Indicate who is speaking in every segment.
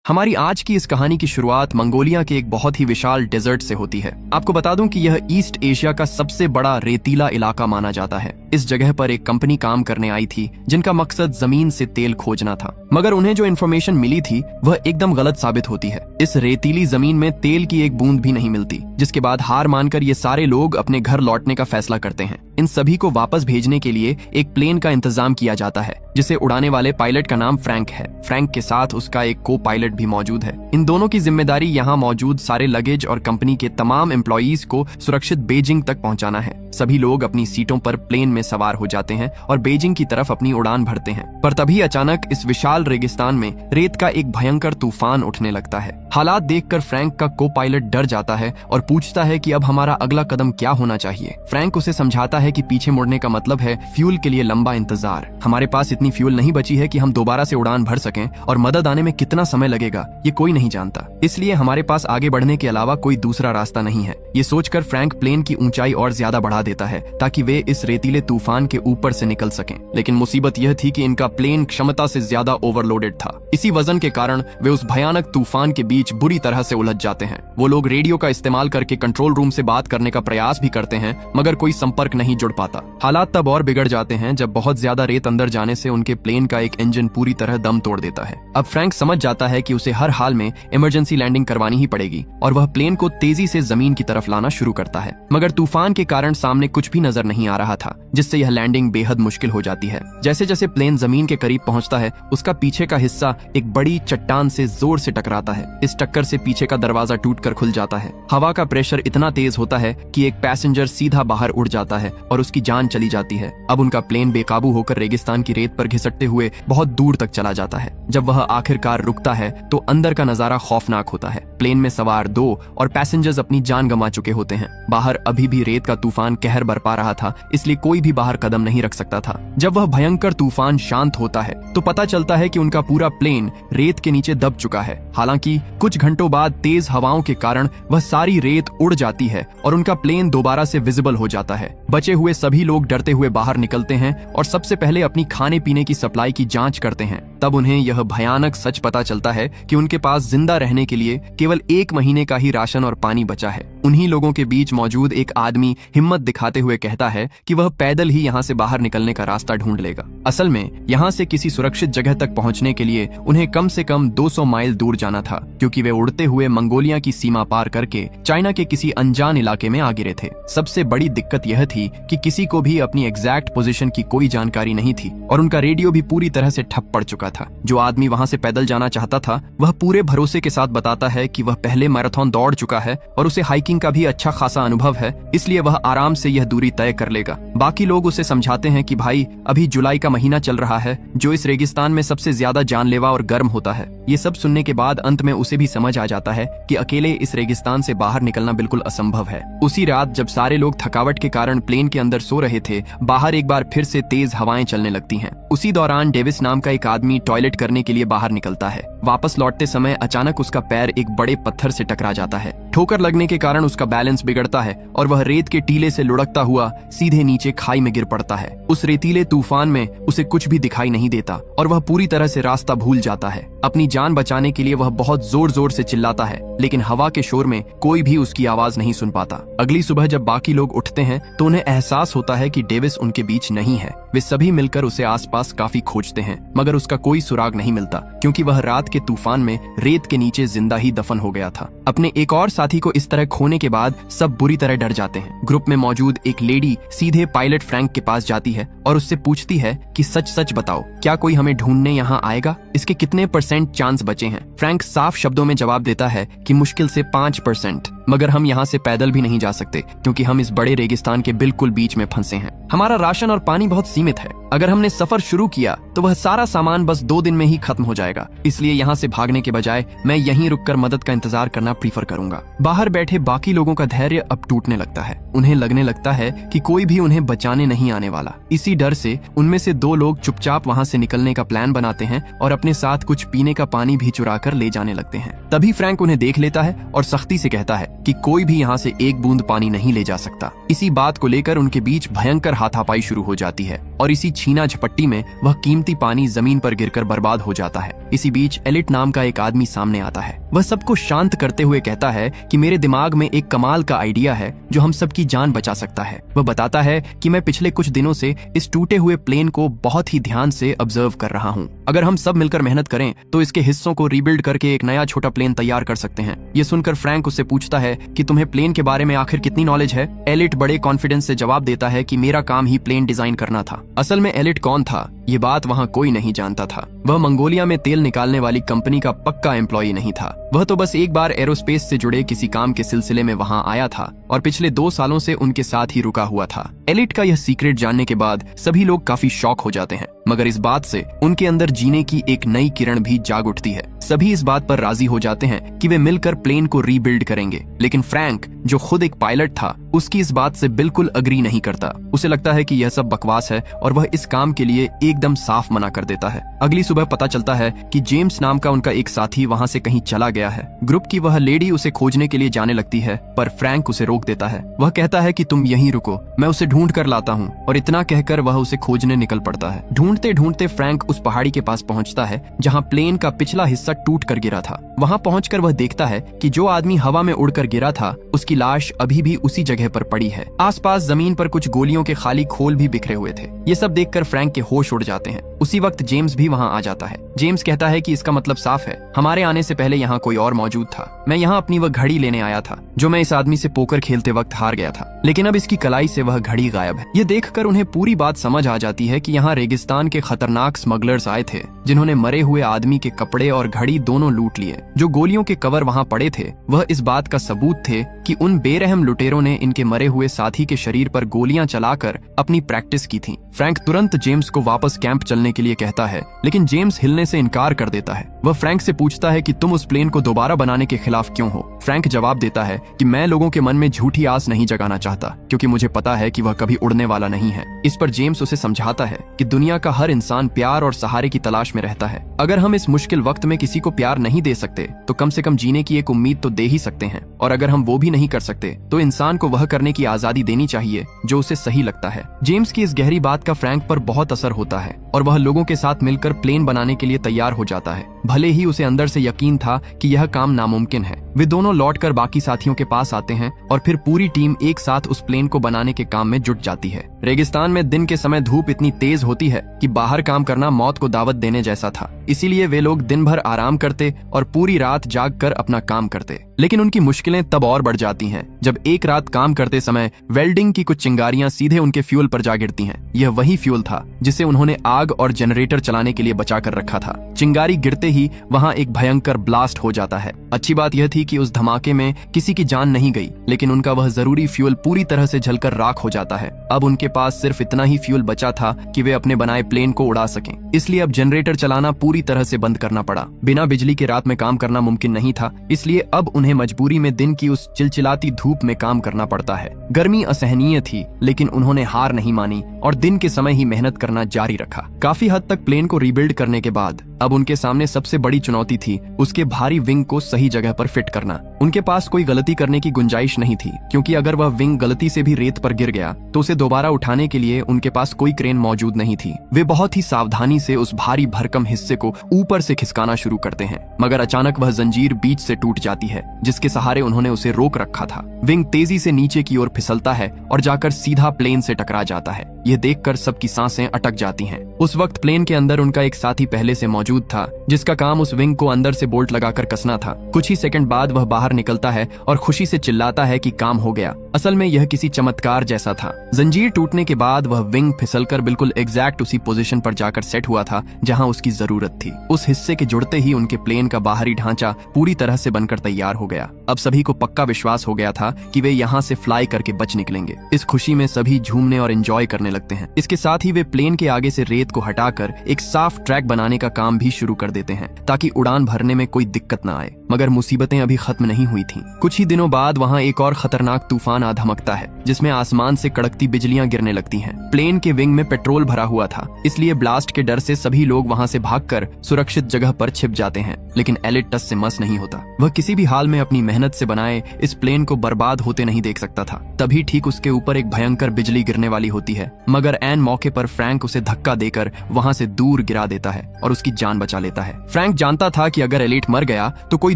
Speaker 1: हमारी आज की इस कहानी की शुरुआत मंगोलिया के एक बहुत ही विशाल डेजर्ट से होती है। आपको बता दूं कि यह ईस्ट एशिया का सबसे बड़ा रेतीला इलाका माना जाता है। इस जगह पर एक कंपनी काम करने आई थी जिनका मकसद जमीन से तेल खोजना था, मगर उन्हें जो इन्फॉर्मेशन मिली थी वह एकदम गलत साबित होती है। इस रेतीली जमीन में तेल की एक बूंद भी नहीं मिलती, जिसके बाद हार मानकर ये सारे लोग अपने घर लौटने का फैसला करते हैं। इन सभी को वापस भेजने के लिए एक प्लेन का इंतजाम किया जाता है, जिसे उड़ाने वाले पायलट का नाम फ्रैंक है। फ्रैंक के साथ उसका एक को पायलट भी मौजूद है। इन दोनों की जिम्मेदारी यहाँ मौजूद सारे लगेज और कंपनी के तमाम एम्प्लॉइज को सुरक्षित बीजिंग तक पहुँचाना है। सभी लोग अपनी सीटों पर प्लेन में सवार हो जाते हैं और बीजिंग की तरफ अपनी उड़ान भरते हैं। पर तभी अचानक इस विशाल रेगिस्तान में रेत का एक भयंकर तूफान उठने लगता है। हालात देखकर फ्रैंक का को पायलट डर जाता है और पूछता है कि अब हमारा अगला कदम क्या होना चाहिए। फ्रैंक उसे समझाता है कि पीछे मुड़ने का मतलब है फ्यूल के लिए लंबा इंतजार। हमारे पास इतनी फ्यूल नहीं बची है कि हम दोबारा से उड़ान भर सकें, और मदद आने में कितना समय लगेगा ये कोई नहीं जानता। इसलिए हमारे पास आगे बढ़ने के अलावा कोई दूसरा रास्ता नहीं है। ये सोचकर फ्रैंक प्लेन की ऊंचाई और ज्यादा बढ़ा देता है ताकि वे इस रेतीले तूफान के ऊपर से निकल सकें। लेकिन मुसीबत यह थी कि इनका प्लेन क्षमता से ज्यादा ओवरलोडेड था। इसी वजन के कारण वे उस भयानक तूफान के बीच बुरी तरह से उलझ जाते हैं। वो लोग रेडियो का इस्तेमाल करके कंट्रोल रूम से बात करने का प्रयास भी करते हैं, मगर कोई संपर्क नहीं जुड़ पाता। हालात तब और बिगड़ जाते हैं जब बहुत ज्यादा रेत अंदर जाने से उनके प्लेन का एक इंजन पूरी तरह दम तोड़ देता है। अब फ्रैंक समझ जाता है कि उसे हर हाल में इमरजेंसी लैंडिंग करवानी ही पड़ेगी, और वह प्लेन को तेजी से जमीन की तरफ लाना शुरू करता है। मगर तूफान के कारण सामने कुछ भी नजर नहीं आ रहा था, जिससे यह लैंडिंग बेहद मुश्किल हो जाती है। जैसे जैसे प्लेन जमीन के करीब पहुंचता है, उसका पीछे का हिस्सा एक बड़ी चट्टान से जोर से टकराता है। इस टक्कर से पीछे का दरवाजा टूटकर खुल जाता है। हवा का प्रेशर इतना तेज होता है कि एक पैसेंजर सीधा बाहर उड़ जाता है और उसकी जान चली जाती है। अब उनका प्लेन बेकाबू होकर रेगिस्तान की रेत पर घिसटते हुए बहुत दूर तक चला जाता है। जब वह आखिरकार रुकता है तो अंदर का नजारा खौफनाक होता है। प्लेन में सवार 2 और पैसेंजर्स अपनी जान गंवा चुके होते हैं। बाहर अभी भी रेत का तूफान कहर बरपा रहा था, इसलिए कोई भी बाहर कदम नहीं रख सकता था। जब वह भयंकर तूफान शांत होता है तो पता चलता है कि उनका पूरा प्लेन रेत के नीचे दब चुका है। हालांकि कुछ घंटों बाद तेज हवाओं के कारण वह सारी रेत उड़ जाती है और उनका प्लेन दोबारा से विजिबल हो जाता है। बचे हुए सभी लोग डरते हुए बाहर निकलते हैं और सबसे पहले अपनी खाने पीने की सप्लाई की जांच करते हैं। तब उन्हें यह भयानक सच पता चलता है कि उनके पास जिंदा रहने के लिए केवल 1 महीने का ही राशन और पानी बचा है। उन्हीं लोगों के बीच मौजूद एक आदमी हिम्मत दिखाते हुए कहता है कि वह पैदल ही यहाँ से बाहर निकलने का रास्ता ढूंढ लेगा। असल में यहाँ से किसी सुरक्षित जगह तक पहुँचने के लिए उन्हें कम से कम 200 माइल दूर जाना था, क्योंकि वे उड़ते हुए मंगोलिया की सीमा पार करके चाइना के किसी अनजान इलाके में आ गिरे थे। सबसे बड़ी दिक्कत यह थी कि किसी को भी अपनी एग्जैक्ट पोजीशन की कोई जानकारी नहीं थी और उनका रेडियो भी पूरी तरह से ठप पड़ चुका था। जो आदमी वहाँ से पैदल जाना चाहता था वह पूरे भरोसे के साथ बताता है कि वह पहले मैराथन दौड़ चुका है और उसे हाइकिंग का भी अच्छा खासा अनुभव है, इसलिए वह आराम से यह दूरी तय कर लेगा। बाकी लोग उसे समझाते हैं कि भाई अभी जुलाई का महीना चल रहा है, जो इस रेगिस्तान में सबसे ज्यादा जानलेवा और गर्म होता है। ये सब सुनने के बाद अंत में उसे भी समझ आ जाता है कि अकेले इस रेगिस्तान से बाहर निकलना बिल्कुल असंभव है। उसी रात जब सारे लोग थकावट के कारण प्लेन के अंदर सो रहे थे, बाहर एक बार फिर से तेज हवाएं चलने लगती हैं। उसी दौरान डेविस नाम का एक आदमी टॉयलेट करने के लिए बाहर निकलता है। वापस लौटते समय अचानक उसका पैर एक बड़े पत्थर से टकरा जाता है। ठोकर लगने के कारण उसका बैलेंस बिगड़ता है और वह रेत के टीले से लुढ़कता हुआ सीधे नीचे खाई में गिर पड़ता है। उस रेतीले तूफान में उसे कुछ भी दिखाई नहीं देता और वह पूरी तरह से रास्ता भूल जाता है। अपनी जान बचाने के लिए वह बहुत जोर जोर से चिल्लाता है, लेकिन हवा के शोर में कोई भी उसकी आवाज नहीं सुन पाता। अगली सुबह जब बाकी लोग उठते हैं तो उन्हें एहसास होता है कि डेविस उनके बीच नहीं है। वे सभी मिलकर उसे आसपास काफी खोजते हैं, मगर उसका कोई सुराग नहीं मिलता, क्योंकि वह रात के तूफान में रेत के नीचे जिंदा ही दफन हो गया था। अपने एक और साथी को इस तरह खोने के बाद सब बुरी तरह डर जाते हैं। ग्रुप में मौजूद एक लेडी सीधे पायलट फ्रैंक के पास जाती है और उससे पूछती है कि सच सच बताओ, क्या कोई हमें ढूंढने यहाँ आएगा? इसके कितने % चांस बचे हैं? फ्रैंक साफ शब्दों में जवाब देता है कि मुश्किल से 5%, मगर हम यहाँ से पैदल भी नहीं जा सकते क्योंकि हम इस बड़े रेगिस्तान के बिल्कुल बीच में फंसे हैं। हमारा राशन और पानी बहुत सीमित है। अगर हमने सफर शुरू किया तो वह सारा सामान बस 2 दिन में ही खत्म हो जाएगा, इसलिए यहाँ से भागने के बजाय मैं यहीं रुककर मदद का इंतजार करना प्रीफर करूंगा। बाहर बैठे बाकी लोगों का धैर्य अब टूटने लगता है। उन्हें लगने लगता है कि कोई भी उन्हें बचाने नहीं आने वाला। इसी डर से उनमें से 2 लोग चुपचाप वहाँ से निकलने का प्लान बनाते हैं और अपने साथ कुछ पीने का पानी भी चुरा कर ले जाने लगते हैं। तभी फ्रैंक उन्हें देख लेता है और सख्ती से कहता है कि कोई भी यहाँ से 1 बूंद पानी नहीं ले जा सकता। इसी बात को लेकर उनके बीच भयंकर हाथापाई शुरू हो जाती है और इसी छीना झपट्टी में वह कीमती पानी जमीन पर गिरकर बर्बाद हो जाता है। इसी बीच एलिट नाम का एक आदमी सामने आता है। वह सबको शांत करते हुए कहता है कि मेरे दिमाग में एक कमाल का आइडिया है जो हम सबकी जान बचा सकता है। वह बताता है कि मैं पिछले कुछ दिनों से इस टूटे हुए प्लेन को बहुत ही ध्यान से ऑब्जर्व कर रहा हूँ। अगर हम सब मिलकर मेहनत करें तो इसके हिस्सों को रीबिल्ड करके एक नया छोटा प्लेन तैयार कर सकते हैं। ये सुनकर फ्रैंक उससे पूछता है कि तुम्हें प्लेन के बारे में आखिर कितनी नॉलेज है। एलिट बड़े कॉन्फिडेंस से जवाब देता है कि मेरा काम ही प्लेन डिजाइन करना था। असल में एलिट कौन था ये बात वहाँ कोई नहीं जानता था। वह मंगोलिया में तेल निकालने वाली कंपनी का पक्का एम्प्लॉय नहीं था। वह तो बस एक बार एरोस्पेस से जुड़े किसी काम के सिलसिले में वहाँ आया था और पिछले 2 सालों से उनके साथ ही रुका हुआ था। एलिट का यह सीक्रेट जानने के बाद सभी लोग काफी शॉक हो जाते हैं, मगर इस बात से उनके अंदर जीने की एक नई किरण भी जाग उठती है। सभी इस बात पर राजी हो जाते हैं कि वे मिलकर प्लेन को रीबिल्ड करेंगे, लेकिन फ्रैंक जो खुद एक पायलट था उसकी इस बात से बिल्कुल अग्री नहीं करता। उसे लगता है कि यह सब बकवास है और वह इस काम के लिए एकदम साफ मना कर देता है। अगली सुबह पता चलता है कि जेम्स नाम का उनका एक साथी वहाँ से कहीं चला गया है। ग्रुप की वह लेडी उसे खोजने के लिए जाने लगती है, पर फ्रैंक उसे रोक देता है। वह कहता है कि तुम यहीं रुको, मैं उसे ढूंढ कर लाता हूँ, और इतना कहकर वह उसे खोजने निकल पड़ता है। ढूंढते ढूंढते फ्रैंक उस पहाड़ी के पास पहुँचता है जहाँ प्लेन का पिछला हिस्सा टूट कर गिरा था। वहाँ पहुँचकर वह देखता है कि जो आदमी हवा में उड़कर गिरा था उसकी लाश अभी भी उसी जगह पर पड़ी है। आसपास जमीन पर कुछ गोलियों के खाली खोल भी बिखरे हुए थे। ये सब देखकर फ्रैंक के होश उड़ जाते हैं। उसी वक्त जेम्स भी वहाँ आ जाता है। जेम्स कहता है कि इसका मतलब साफ है, हमारे आने से पहले यहाँ कोई और मौजूद था। मैं यहाँ अपनी वह घड़ी लेने आया था जो मैं इस आदमी से पोकर खेलते वक्त हार गया था, लेकिन अब इसकी कलाई से वह घड़ी गायब है। ये देखकर उन्हें पूरी बात समझ आ जाती है कि यहाँ रेगिस्तान के खतरनाक स्मगलर्स आए थे जिन्होंने मरे हुए आदमी के कपड़े और घड़ी दोनों लूट लिए। जो गोलियों के कवर वहाँ पड़े थे वह इस बात का सबूत थे कि उन बेरहम लुटेरों ने इनके मरे हुए साथी के शरीर पर गोलियां चलाकर अपनी प्रैक्टिस की थी। फ्रैंक तुरंत जेम्स को वापस कैंप चलने के लिए कहता है, लेकिन जेम्स हिलने से इनकार कर देता है। वह फ्रैंक से पूछता है कि तुम उस प्लेन को दोबारा बनाने के खिलाफ क्यों हो। फ्रैंक जवाब देता है कि मैं लोगों के मन में झूठी आस नहीं जगाना चाहता, क्योंकि मुझे पता है कि वह कभी उड़ने वाला नहीं है। इस पर जेम्स उसे समझाता है कि दुनिया का हर इंसान प्यार और सहारे की तलाश में रहता है। अगर हम इस मुश्किल वक्त में किसी को प्यार नहीं दे सकते तो कम से कम जीने की एक उम्मीद तो दे ही सकते हैं, और अगर हम वो भी नहीं कर सकते तो इंसान को वह करने की आजादी देनी चाहिए जो उसे सही लगता है। जेम्स की इस गहरी बात का फ्रैंक पर बहुत असर होता है और वह लोगों के साथ मिलकर प्लेन बनाने के लिए तैयार हो जाता है, भले ही उसे अंदर से यकीन था कि यह काम नामुमकिन है। वे दोनों लौटकर बाकी साथियों के पास आते हैं और फिर पूरी टीम एक साथ उस प्लेन को बनाने के काम में जुट जाती है। रेगिस्तान में दिन के समय धूप इतनी तेज होती है कि बाहर काम करना मौत को दावत देने जैसा था, इसीलिए वे लोग दिन भर आराम करते और पूरी रात जाग कर अपना काम करते। लेकिन उनकी मुश्किलें तब और बढ़ जाती हैं जब एक रात काम करते समय वेल्डिंग की कुछ चिंगारियां सीधे उनके फ्यूल पर जा गिरती हैं। यह वही फ्यूल था जिसे उन्होंने आग और जनरेटर चलाने के लिए बचा कर रखा था। चिंगारी गिरते ही वहां एक भयंकर ब्लास्ट हो जाता है। अच्छी बात यह थी कि उस धमाके में किसी की जान नहीं गई, लेकिन उनका वह जरूरी फ्यूल पूरी तरह से जलकर राख हो जाता है। अब उनके पास सिर्फ इतना ही फ्यूल बचा था कि वे अपने बनाए प्लेन को उड़ा सकें, इसलिए अब जनरेटर चलाना पूरी तरह से बंद करना पड़ा। बिना बिजली के रात में काम करना मुमकिन नहीं था, इसलिए अब उन्हें मजबूरी में दिन की उस चिलचिलाती धूप में काम करना पड़ता है। गर्मी असहनीय थी, लेकिन उन्होंने हार नहीं मानी और दिन के समय ही मेहनत करना जारी रखा। काफी हद तक प्लेन को रीबिल्ड करने के बाद अब उनके सामने सबसे बड़ी चुनौती थी उसके भारी विंग को सही जगह पर फिट करना। उनके पास कोई गलती करने की गुंजाइश नहीं थी, क्योंकि अगर वह विंग गलती से भी रेत पर गिर गया तो उसे दोबारा उठाने के लिए उनके पास कोई क्रेन मौजूद नहीं थी। वे बहुत ही सावधानी से उस भारी भरकम हिस्से को ऊपर से खिसकाना शुरू करते हैं, मगर अचानक वह जंजीर बीच से टूट जाती है जिसके सहारे उन्होंने उसे रोक रखा था। विंग तेजी से नीचे की ओर फिसलता है और जाकर सीधा प्लेन से टकरा जाता है। यह देखकर सबकी सांसें अटक जाती हैं। उस वक्त प्लेन के अंदर उनका एक साथी पहले से मौजूद था जिसका काम उस विंग को अंदर से बोल्ट लगाकर कसना था। कुछ ही सेकंड बाद वह बाहर निकलता है और खुशी से चिल्लाता है कि काम हो गया। असल में यह किसी चमत्कार जैसा था। जंजीर टूटने के बाद वह विंग फिसलकर बिल्कुल एग्जैक्ट उसी पोजीशन पर जाकर सेट हुआ था जहां उसकी जरूरत थी। उस हिस्से के जुड़ते ही उनके प्लेन का बाहरी ढांचा पूरी तरह से बनकर तैयार हो गया। अब सभी को पक्का विश्वास हो गया था कि वे यहाँ से फ्लाई करके बच निकलेंगे। इस खुशी में सभी झूमने और एंजॉय करने लगते हैं। इसके साथ ही वे प्लेन के आगे से रेत को हटाकर एक साफ ट्रैक बनाने का काम भी शुरू कर देते हैं ताकि उड़ान भरने में कोई दिक्कत न आए। मगर मुसीबतें अभी खत्म नहीं हुई थीं। कुछ ही दिनों बाद वहाँ एक और खतरनाक तूफान आ धमकता है जिसमें आसमान से कड़कती बिजलियां गिरने लगती हैं। प्लेन के विंग में पेट्रोल भरा हुआ था, इसलिए ब्लास्ट के डर से सभी लोग वहाँ से भागकर सुरक्षित जगह पर छिप जाते हैं। लेकिन एलिट टस से मस नहीं होता। वह किसी भी हाल में अपनी मेहनत से बनाए इस प्लेन को बर्बाद होते नहीं देख सकता था। तभी ठीक उसके ऊपर एक भयंकर बिजली गिरने वाली होती है, मगर ऐन मौके पर फ्रैंक उसे धक्का देकर वहाँ से दूर गिरा देता है और उसकी जान बचा लेता है। फ्रैंक जानता था कि अगर एलिट मर गया तो कोई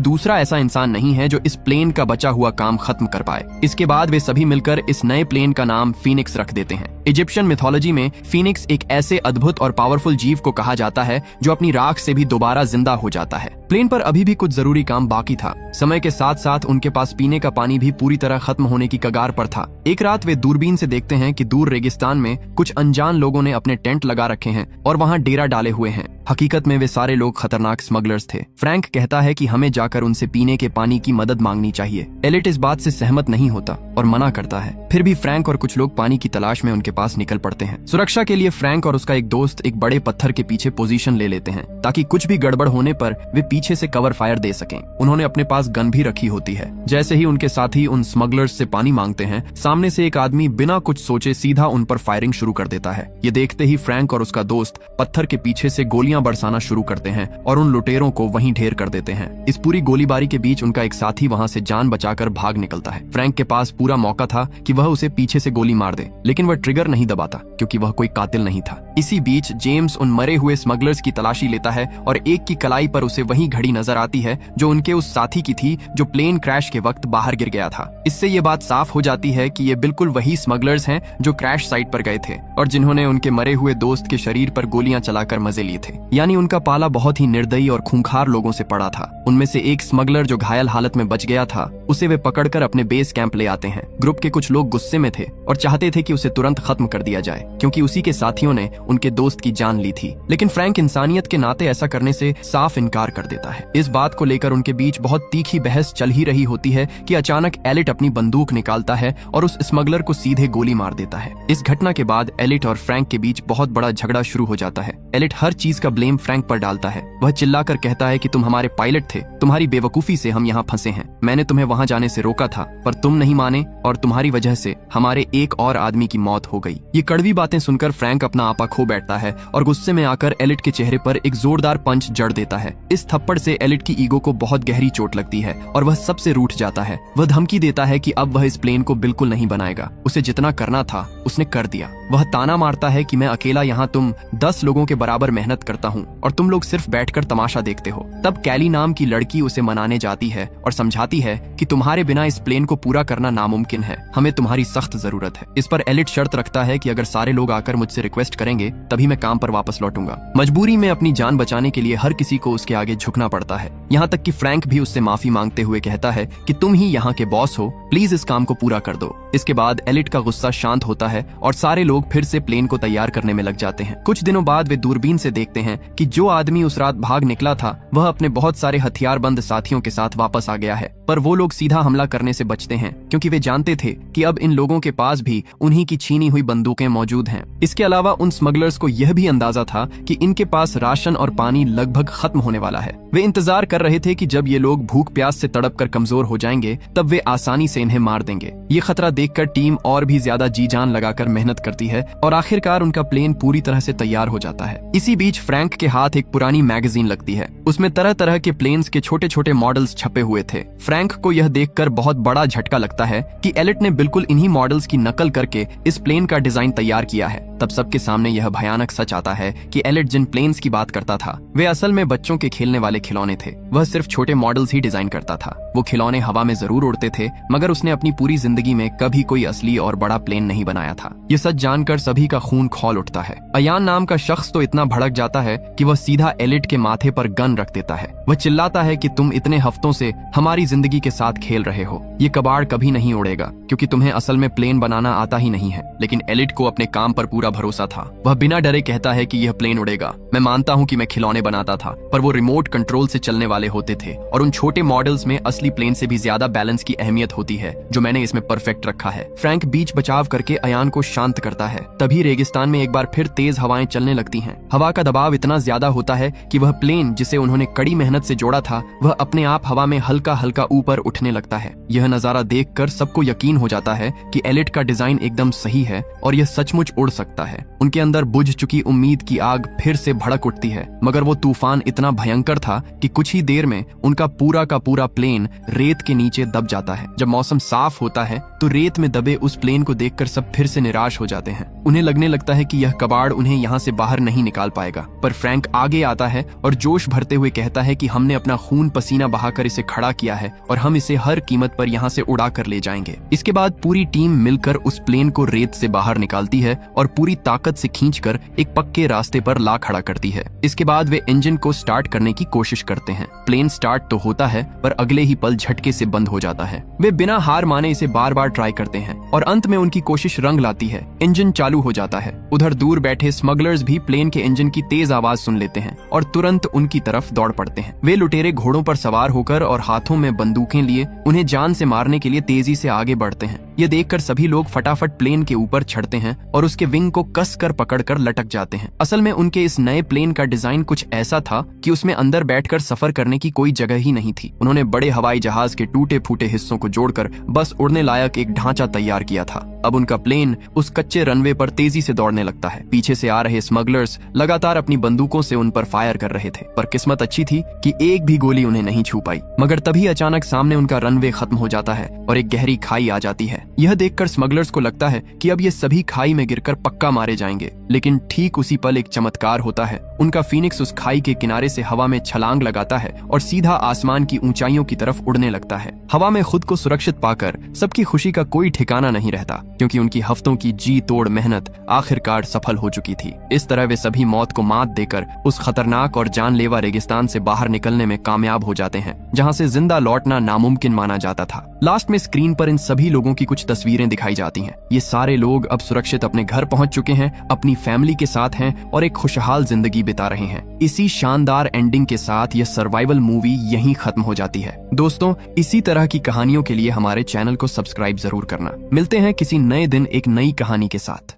Speaker 1: दूसरा ऐसा इंसान नहीं है जो इस प्लेन का बचा हुआ काम खत्म कर पाए। इसके बाद वे सभी मिलकर इस नए प्लेन का नाम फीनिक्स रख देते हैं। इजिप्शियन मिथोलॉजी में फीनिक्स एक ऐसे अद्भुत और पावरफुल जीव को कहा जाता है जो अपनी राख से भी दोबारा जिंदा हो जाता है। प्लेन पर अभी भी कुछ जरूरी काम बाकी था। समय के साथ साथ उनके पास पीने का पानी भी पूरी तरह खत्म होने की कगार पर था। एक रात वे दूरबीन से देखते हैं कि दूर रेगिस्तान में कुछ अनजान लोगों ने अपने टेंट लगा रखे हैं और वहां डेरा डाले हुए हैं। हकीकत में वे सारे लोग खतरनाक स्मगलर्स थे। फ्रैंक कहता है कि हमें जाकर उनसे पीने के पानी की मदद मांगनी चाहिए। एलिट इस बात से सहमत नहीं होता और मना करता है। फिर भी फ्रैंक और कुछ लोग पानी की तलाश में उनके पास निकल पड़ते हैं। सुरक्षा के लिए फ्रैंक और उसका एक दोस्त एक बड़े पत्थर के पीछे पोजीशन ले लेते हैं ताकि कुछ भी गड़बड़ होने पर वे पीछे से कवर फायर दे सकें। उन्होंने अपने पास गन भी रखी होती है। जैसे ही उनके साथी उन स्मगलर्स से पानी मांगते हैं, सामने से एक आदमी बिना कुछ सोचे सीधा उन पर फायरिंग शुरू कर देता है। ये देखते ही फ्रैंक और उसका दोस्त पत्थर के पीछे से गोलियां बरसाना शुरू करते हैं और उन लुटेरों को वहीं ढेर कर देते हैं। इस पूरी गोलीबारी के बीच उनका एक साथी वहां से जान बचाकर भाग निकलता है। फ्रैंक के पास पूरा मौका था कि वह उसे पीछे से गोली मार दे, लेकिन वह ट्रिगर नहीं दबाता क्योंकि वह कोई कातिल नहीं था। इसी बीच जेम्स उन मरे हुए स्मगलर्स की तलाशी लेता है और एक की कलाई पर उसे वही घड़ी नजर आती है जो उनके उस साथी की थी जो प्लेन क्रैश के वक्त बाहर गिर गया था। इससे ये बात साफ हो जाती है कि ये बिल्कुल वही स्मगलर्स हैं जो क्रैश साइट पर गए थे और जिन्होंने उनके मरे हुए दोस्त के शरीर पर गोलियां चलाकर मजे लिए थे। यानी उनका पाला बहुत ही निर्दयी और खूंखार लोगों से पड़ा था। उनमें से एक स्मगलर जो घायल हालत में बच गया था, उसे वे पकड़कर अपने बेस कैंप ले आते हैं। ग्रुप के कुछ लोग गुस्से में थे और चाहते थे कि उसे तुरंत खत्म कर दिया जाए क्योंकि उसी के साथियों ने उनके दोस्त की जान ली थी। लेकिन फ्रैंक इंसानियत के नाते ऐसा करने से साफ इनकार कर देता है। इस बात को लेकर उनके बीच बहुत तीखी बहस चल ही रही होती है कि अचानक एलिट अपनी बंदूक निकालता है और उस स्मगलर को सीधे गोली मार देता है। इस घटना के बाद एलिट और फ्रैंक के बीच बहुत बड़ा झगड़ा शुरू हो जाता है। एलिट हर चीज का ब्लेम फ्रैंक पर डालता है। वह चिल्लाकर कहता है कि तुम हमारे पायलट थे, तुम्हारी बेवकूफी से हम यहाँ फंसे हैं। मैंने तुम्हें वहाँ जाने से रोका था पर तुम नहीं माने और तुम्हारी वजह से हमारे एक और आदमी की मौत हो गई। ये कड़वी बातें सुनकर फ्रैंक अपना आपा खो बैठता है और गुस्से में आकर एलिट के चेहरे पर एक जोरदार पंच जड़ देता है। इस थप्पड़ से एलिट की ईगो को बहुत गहरी चोट लगती है और वह सबसे रूठ जाता है। वह धमकी देता है कि अब वह इस प्लेन को बिल्कुल नहीं बनाएगा। उसे जितना करना था उसने कर दिया। वह ताना मारता है कि मैं अकेला यहाँ तुम 10 लोगों के बराबर मेहनत करता हूँ और तुम लोग सिर्फ बैठकर तमाशा देखते हो। तब कैली नाम की लड़की उसे मनाने जाती है और समझाती है कि तुम्हारे बिना इस प्लेन को पूरा करना नामुमकिन है, हमें तुम्हारी सख्त जरूरत है। इस पर एलिट शर्त रखता है कि अगर सारे लोग आकर मुझसे रिक्वेस्ट करेंगे तभी मैं काम पर वापस लौटूंगा। मजबूरी में अपनी जान बचाने के लिए हर किसी को उसके आगे झुकना पड़ता है। यहाँ तक कि फ्रैंक भी उससे माफी मांगते हुए कहता है कि तुम ही यहाँ के बॉस हो, प्लीज इस काम को पूरा कर दो। इसके बाद एलिट का गुस्सा शांत होता है और सारे लोग फिर से प्लेन को तैयार करने में लग जाते हैं। कुछ दिनों बाद वे दूरबीन से देखते हैं कि जो आदमी उस रात भाग निकला था वह अपने बहुत सारे हथियारबंद साथियों के साथ वापस आ गया है। पर वो लोग सीधा हमला करने से बचते हैं क्योंकि वे जानते थे कि अब इन लोगों के पास भी उन्हीं की छीनी हुई बंदूकें मौजूद हैं। इसके अलावा उन स्मगलर्स को यह भी अंदाजा था कि इनके पास राशन और पानी लगभग खत्म होने वाला है। वे इंतजार कर रहे थे कि जब ये लोग भूख प्यास से तड़प कर कमजोर हो जाएंगे तब वे आसानी से इन्हें मार देंगे। ये खतरा देखकर टीम और भी ज्यादा जी जान लगाकर मेहनत करती है और आखिरकार उनका प्लेन पूरी तरह से तैयार हो जाता है। इसी बीच फ्रैंक के हाथ एक पुरानी मैगजीन लगती है। उसमें तरह तरह के प्लेन्स के छोटे छोटे मॉडल्स छपे हुए थे। फ्रैंक को यह देखकर बहुत बड़ा झटका लगता है कि एलिट ने बिल्कुल इन्हीं मॉडल्स की नकल करके इस प्लेन का डिजाइन तैयार किया है। तब सबके सामने यह भयानक सच आता है कि एलिट जिन प्लेन्स की बात करता था वे असल में बच्चों के खेलने वाले खिलौने थे। वह सिर्फ छोटे मॉडल्स ही डिजाइन करता था। वो खिलौने हवा में जरूर उड़ते थे मगर उसने अपनी पूरी जिंदगी में कभी कोई असली और बड़ा प्लेन नहीं बनाया था। ये सच जानकर सभी का खून खौल उठता है। अयान नाम का शख्स तो इतना भड़क जाता है कि वह सीधा एलिट के माथे पर गन रख देता है। वह चिल्लाता है कि तुम इतने हफ्तों से हमारी जिंदगी के साथ खेल रहे हो। ये कबाड़ कभी नहीं उड़ेगा क्योंकि तुम्हें असल में प्लेन बनाना आता ही नहीं है। लेकिन एलिट को अपने काम पर पूरा भरोसा था। वह बिना डरे कहता है कि यह प्लेन उड़ेगा। मैं मानता हूँ कि मैं खिलौने बनाता था पर वो रिमोट कंट्रोल से चलने वाले होते थे और उन छोटे मॉडल्स में असली प्लेन से भी ज्यादा बैलेंस की अहमियत होती है जो मैंने इसमें परफेक्ट रखा है। फ्रैंक बीच बचाव करके अयान को शांत करता है। तभी रेगिस्तान में एक बार फिर तेज हवाएं चलने लगती हैं। हवा का दबाव इतना ज्यादा होता है कि वह प्लेन जिसे उन्होंने कड़ी मेहनत से जोड़ा था वह अपने आप हवा में हल्का हल्का ऊपर उठने लगता है। यह नजारा देखकर सबको यकीन हो जाता है कि एलिट का डिजाइन एकदम सही है और यह सचमुच उड़ सकता है। उनके अंदर अंदर बुझ चुकी उम्मीद की आग फिर से भड़क उठती है, मगर वो तूफान इतना भयंकर था कि कुछ ही देर में उनका पूरा का पूरा प्लेन रेत के नीचे दब जाता है। जब मौसम साफ होता है तो रेत में दबे उस प्लेन को देखकर सब फिर से निराश हो जाते हैं। उन्हें लगने लगता है कि यह कबाड़ उन्हें यहाँ से बाहर नहीं निकाल पाएगा, पर फ्रैंक आगे आता है और जोश भरते हुए कहता है कि हमने अपना खून पसीना बहाकर इसे खड़ा किया है और हम इसे हर कीमत पर यहाँ से उड़ा कर ले जाएंगे। इसके बाद पूरी टीम मिलकर उस प्लेन को रेत से बाहर निकालती है और पूरी ताकत से खींचकर एक पक्के रास्ते पर ला खड़ा करती है। इसके बाद वे इंजन को स्टार्ट करने की कोशिश करते हैं। प्लेन स्टार्ट तो होता है पर अगले ही पल झटके से बंद हो जाता है। वे बिना हार माने इसे बार बार ट्राई करते हैं और अंत में उनकी कोशिश रंग लाती है। इंजन चालू हो जाता है। उधर दूर बैठे स्मगलर्स भी प्लेन के इंजन की तेज आवाज सुन लेते हैं और तुरंत उनकी तरफ दौड़ पड़ते हैं। वे लुटेरे घोड़ों पर सवार होकर और हाथों में बंदूकें लिए उन्हें जान से मारने के लिए तेजी से आगे बढ़ते हैं। ये देखकर सभी लोग फटाफट प्लेन के ऊपर चढ़ते हैं और उसके विंग को कसकर पकड़कर लटक जाते हैं। असल में उनके इस नए प्लेन का डिजाइन कुछ ऐसा था कि उसमें अंदर बैठकर सफर करने की कोई जगह ही नहीं थी। उन्होंने बड़े हवाई जहाज के टूटे फूटे हिस्सों को जोड़कर बस उड़ने लायक एक ढांचा तैयार किया था। अब उनका प्लेन उस कच्चे रनवे पर तेजी से दौड़ने लगता है। पीछे से आ रहे स्मगलर्स लगातार अपनी बंदूकों से उन पर फायर कर रहे थे, पर किस्मत अच्छी थी कि एक भी गोली उन्हें नहीं छू पाई। मगर तभी अचानक सामने उनका रनवे खत्म हो जाता है और एक गहरी खाई आ जाती है। यह देखकर स्मगलर्स को लगता है कि अब ये सभी खाई में गिरकर पक्का मारे जाएंगे, लेकिन ठीक उसी पल एक चमत्कार होता है। उनका फीनिक्स उस खाई के किनारे से हवा में छलांग लगाता है और सीधा आसमान की ऊंचाइयों की तरफ उड़ने लगता है। हवा में खुद को सुरक्षित पाकर सबकी खुशी का कोई ठिकाना नहीं रहता, क्योंकि उनकी हफ्तों की जी तोड़ मेहनत आखिरकार सफल हो चुकी थी। इस तरह वे सभी मौत को मात देकर उस खतरनाक और जानलेवा रेगिस्तान से बाहर निकलने में कामयाब हो जाते हैं, जहां से जिंदा लौटना नामुमकिन माना जाता था। लास्ट में स्क्रीन पर इन सभी लोगों की कुछ तस्वीरें दिखाई जाती हैं। ये सारे लोग अब सुरक्षित अपने घर पहुंच चुके हैं, अपनी फैमिली के साथ हैं और एक खुशहाल जिंदगी बिता रहे हैं। इसी शानदार एंडिंग के साथ यह सर्वाइवल मूवी यहीं खत्म हो जाती है। दोस्तों, इसी तरह की कहानियों के लिए हमारे चैनल को सब्सक्राइब जरूर करना। मिलते हैं किसी नए दिन एक नई कहानी के साथ।